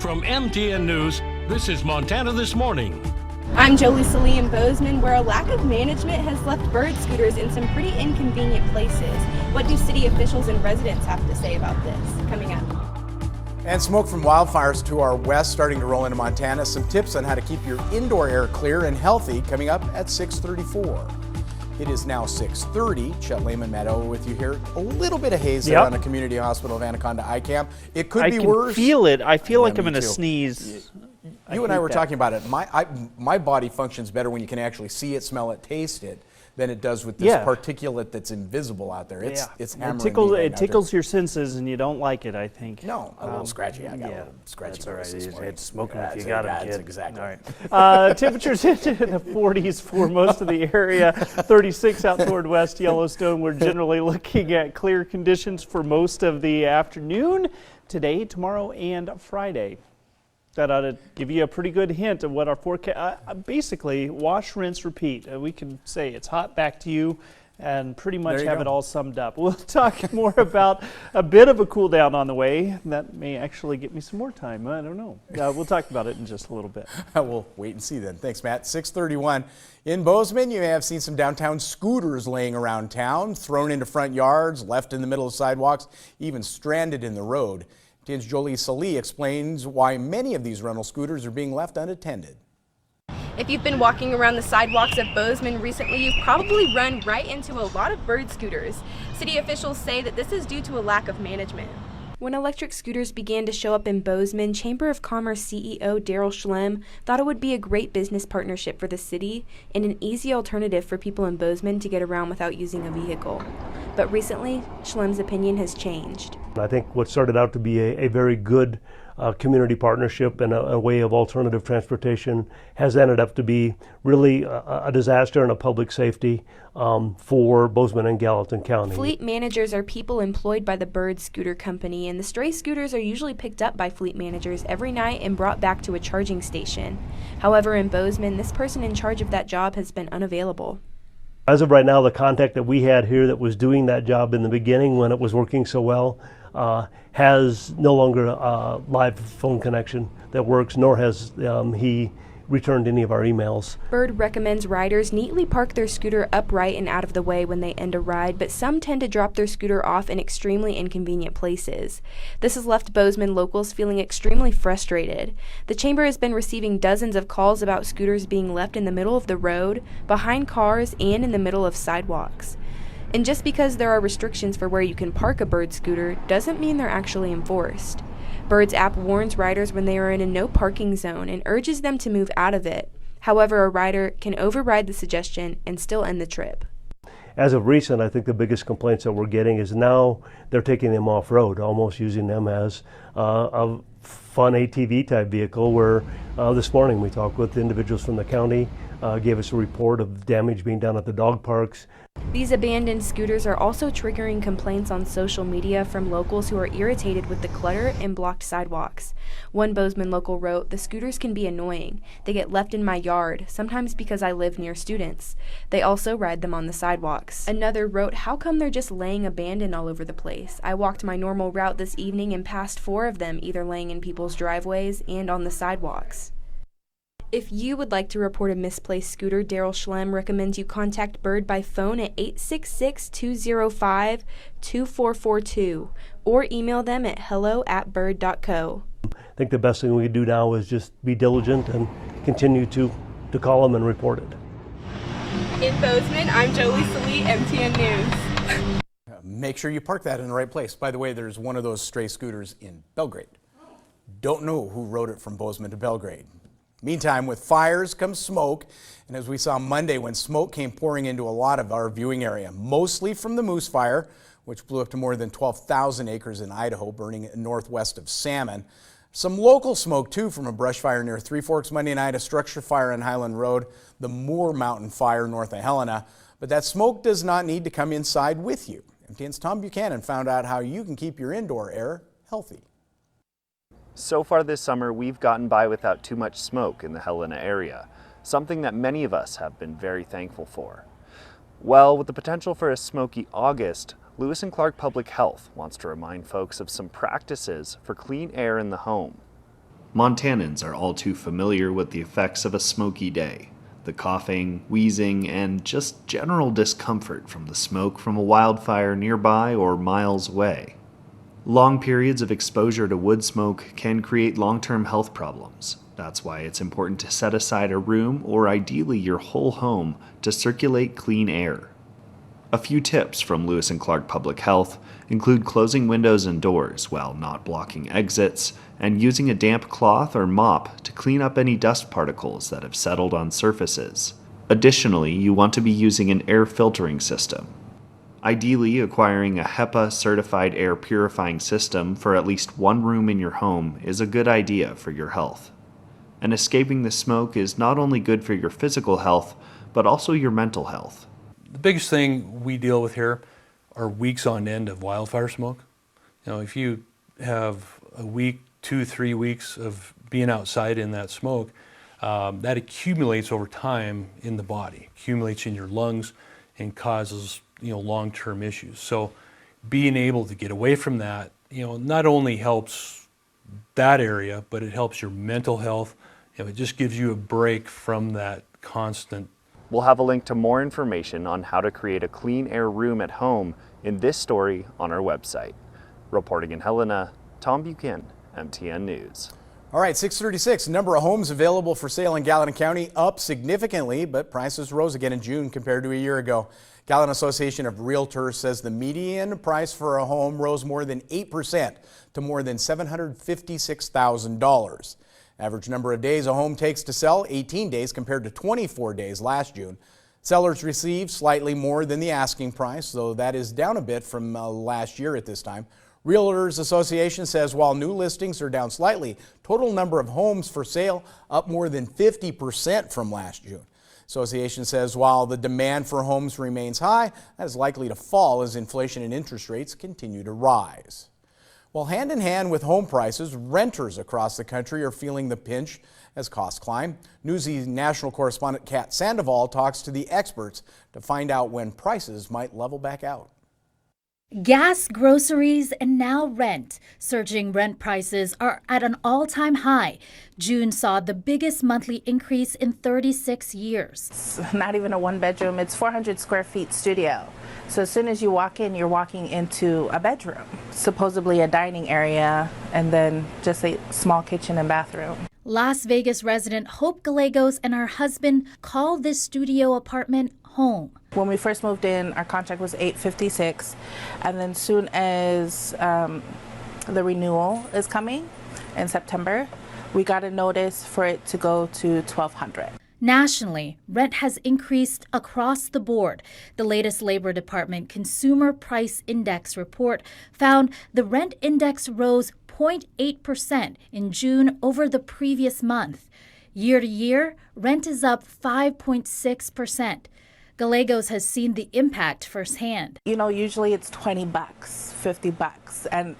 From MTN News, this is Montana This Morning. I'm Jolie Salee in Bozeman, where a lack of management has left bird scooters in some pretty inconvenient places. What do city officials and residents have to say about this? Coming up. And smoke from wildfires to our west starting to roll into Montana. Some tips on how to keep your indoor air clear and healthy coming up at 6:34. It is now 6:30. Chet Lehman, Matt Elwood with you here. A little bit of haze there on the Community Hospital of Anaconda ICAM. It could be worse. I can feel it. I feel like I'm going to sneeze. You and I were talking about it. My body functions better when you can actually see it, smell it, taste it, than it does with this particulate that's invisible out there. It's hammering. It tickles your senses, and you don't like it, I think. No, a little scratchy. I got a little scratchy. That's all right. It's smoking if you it. got it, That's kid. exactly. All right. Temperatures into the 40s for most of the area. 36 out toward West Yellowstone. We're generally looking at clear conditions for most of the afternoon today, tomorrow, and Friday. That ought to give you a pretty good hint of what our forecast, basically wash, rinse, repeat. We can say it's hot back to you and pretty much have it all summed up. We'll talk more about a bit of a cool down on the way. That may actually get me some more time. I don't know. We'll talk about it in just a little bit. We'll wait and see then. Thanks, Matt. 6:31. In Bozeman, you may have seen some downtown scooters laying around town, thrown into front yards, left in the middle of sidewalks, even stranded in the road. MTN's Jolie Salee explains why many of these rental scooters are being left unattended. If you've been walking around the sidewalks of Bozeman recently, you've probably run right into a lot of bird scooters. City officials say that this is due to a lack of management. When electric scooters began to show up in Bozeman, Chamber of Commerce CEO Daryl Schlem thought it would be a great business partnership for the city and an easy alternative for people in Bozeman to get around without using a vehicle. But recently, Schlem's opinion has changed. I think what started out to be a very good community partnership and a way of alternative transportation has ended up to be really a disaster and a public safety for Bozeman and Gallatin County. Fleet managers are people employed by the Bird Scooter Company, and the stray scooters are usually picked up by fleet managers every night and brought back to a charging station. However, in Bozeman, this person in charge of that job has been unavailable. As of right now, the contact that we had here that was doing that job in the beginning when it was working so well has no longer a live phone connection that works, nor has he returned any of our emails. Bird recommends riders neatly park their scooter upright and out of the way when they end a ride, but some tend to drop their scooter off in extremely inconvenient places. This has left Bozeman locals feeling extremely frustrated. The chamber has been receiving dozens of calls about scooters being left in the middle of the road, behind cars, and in the middle of sidewalks. And just because there are restrictions for where you can park a Bird scooter doesn't mean they're actually enforced. Bird's app warns riders when they are in a no parking zone and urges them to move out of it. However, a rider can override the suggestion and still end the trip. As of recent, I think the biggest complaints that we're getting is now they're taking them off-road, almost using them as a fun ATV type vehicle, where this morning we talked with individuals from the county, gave us a report of damage being done at the dog parks. These abandoned scooters are also triggering complaints on social media from locals who are irritated with the clutter and blocked sidewalks. One Bozeman local wrote, "The scooters can be annoying. They get left in my yard, sometimes because I live near students. They also ride them on the sidewalks." Another wrote, "How come they're just laying abandoned all over the place? I walked my normal route this evening and passed 4 of them either laying in people's driveways and on the sidewalks." If you would like to report a misplaced scooter, Daryl Schlem recommends you contact Bird by phone at 866-205-2442 or email them at hello@bird.co. I think the best thing we can do now is just be diligent and continue to call them and report it. In Bozeman, I'm Jolie Salee, MTN News. Make sure you park that in the right place. By the way, there's one of those stray scooters in Belgrade. Don't know who rode it from Bozeman to Belgrade. Meantime, with fires comes smoke, and as we saw Monday when smoke came pouring into a lot of our viewing area, mostly from the Moose Fire, which blew up to more than 12,000 acres in Idaho, burning northwest of Salmon. Some local smoke, too, from a brush fire near Three Forks Monday night, a structure fire on Highland Road, the Moore Mountain Fire north of Helena. But that smoke does not need to come inside with you. MTN's Tom Buchanan found out how you can keep your indoor air healthy. So far this summer, we've gotten by without too much smoke in the Helena area, something that many of us have been very thankful for. Well, with the potential for a smoky August, Lewis and Clark Public Health wants to remind folks of some practices for clean air in the home. Montanans are all too familiar with the effects of a smoky day. The coughing, wheezing, and just general discomfort from the smoke from a wildfire nearby or miles away. Long periods of exposure to wood smoke can create long-term health problems. That's why it's important to set aside a room, or ideally your whole home, to circulate clean air. A few tips from Lewis and Clark Public Health include closing windows and doors while not blocking exits, and using a damp cloth or mop to clean up any dust particles that have settled on surfaces. Additionally, you want to be using an air filtering system. Ideally, acquiring a HEPA-certified air purifying system for at least one room in your home is a good idea for your health. And escaping the smoke is not only good for your physical health, but also your mental health. The biggest thing we deal with here are weeks on end of wildfire smoke. If you have a week, 2-3 weeks of being outside in that smoke, that accumulates over time in the body, accumulates in your lungs, and causes long-term issues. So being able to get away from that, not only helps that area, but it helps your mental health. It just gives you a break from that constant. We'll have a link to more information on how to create a clean air room at home in this story on our website. Reporting in Helena, Tom Buchan, MTN News. All right, 636. Number of homes available for sale in Gallatin County up significantly, but prices rose again in June compared to a year ago. Gallatin Association of Realtors says the median price for a home rose more than 8% to more than $756,000. Average number of days a home takes to sell, 18 days compared to 24 days last June. Sellers received slightly more than the asking price, though that is down a bit from last year at this time. Realtors Association says while new listings are down slightly, total number of homes for sale up more than 50% from last June. Association says while the demand for homes remains high, that is likely to fall as inflation and interest rates continue to rise. Well, hand in hand with home prices, renters across the country are feeling the pinch as costs climb. Newsy national correspondent Kat Sandoval talks to the experts to find out when prices might level back out. Gas, groceries, and now rent. Surging rent prices are at an all-time high. June saw the biggest monthly increase in 36 years. It's not even a one-bedroom, it's 400 square feet studio. So as soon as you walk in, you're walking into a bedroom, supposedly a dining area, and then just a small kitchen and bathroom. Las Vegas resident Hope Gallegos and her husband call this studio apartment home. When we first moved in, our contract was $856, and then soon as the renewal is coming in September, we got a notice for it to go to $1,200. Nationally, rent has increased across the board. The latest Labor Department Consumer Price Index report found the rent index rose 0.8% in June over the previous month. Year to year, rent is up 5.6%. Gallegos has seen the impact firsthand. Usually it's $20, $50, and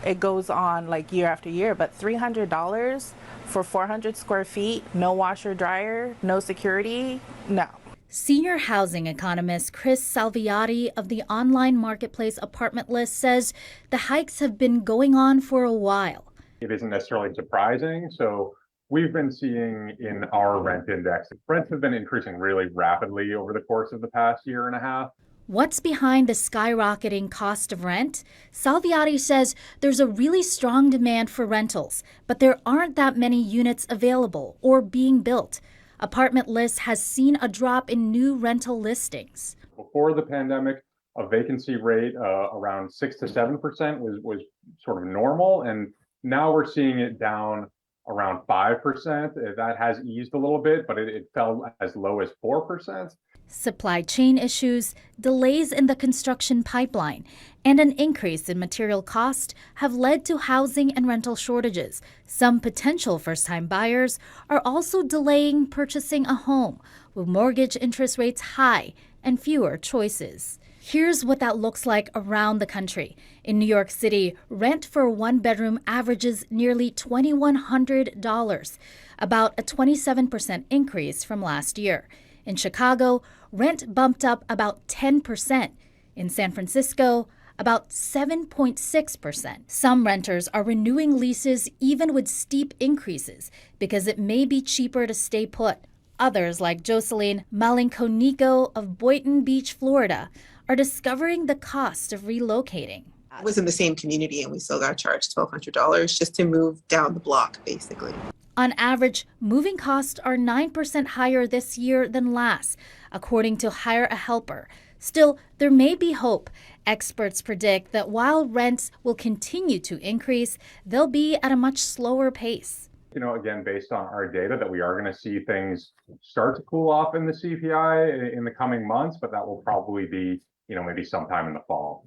it goes on like year after year, but $300 for 400 square feet, no washer dryer, no security, no. Senior housing economist Chris Salviati of the online marketplace Apartment List says the hikes have been going on for a while. It isn't necessarily surprising. So we've been seeing in our rent index, rents have been increasing really rapidly over the course of the past year and a half. What's behind the skyrocketing cost of rent? Salviati says there's a really strong demand for rentals, but there aren't that many units available or being built. Apartment List has seen a drop in new rental listings. Before the pandemic, a vacancy rate around 6 to 7% was sort of normal, and now we're seeing it down around 5%. That has eased a little bit, but it fell as low as 4%. Supply chain issues, delays in the construction pipeline, and an increase in material cost have led to housing and rental shortages. Some potential first-time buyers are also delaying purchasing a home, with mortgage interest rates high and fewer choices. Here's what that looks like around the country. In New York City, rent for a one-bedroom averages nearly $2,100, about a 27% increase from last year. In Chicago, rent bumped up about 10%. In San Francisco, about 7.6%. Some renters are renewing leases even with steep increases because it may be cheaper to stay put. Others, like Jocelyn Malinconico of Boynton Beach, Florida, are discovering the cost of relocating. I was in the same community and we still got charged $1,200 just to move down the block, basically. On average, moving costs are 9% higher this year than last, according to Hire a Helper. Still, there may be hope. Experts predict that while rents will continue to increase, they'll be at a much slower pace. Again, based on our data, that we are going to see things start to cool off in the CPI in the coming months, but that will probably be, maybe sometime in the fall.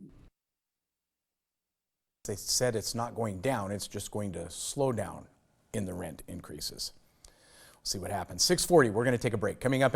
They said it's not going down, it's just going to slow down in the rent increases. We'll see what happens. 6:40, we're going to take a break. Coming up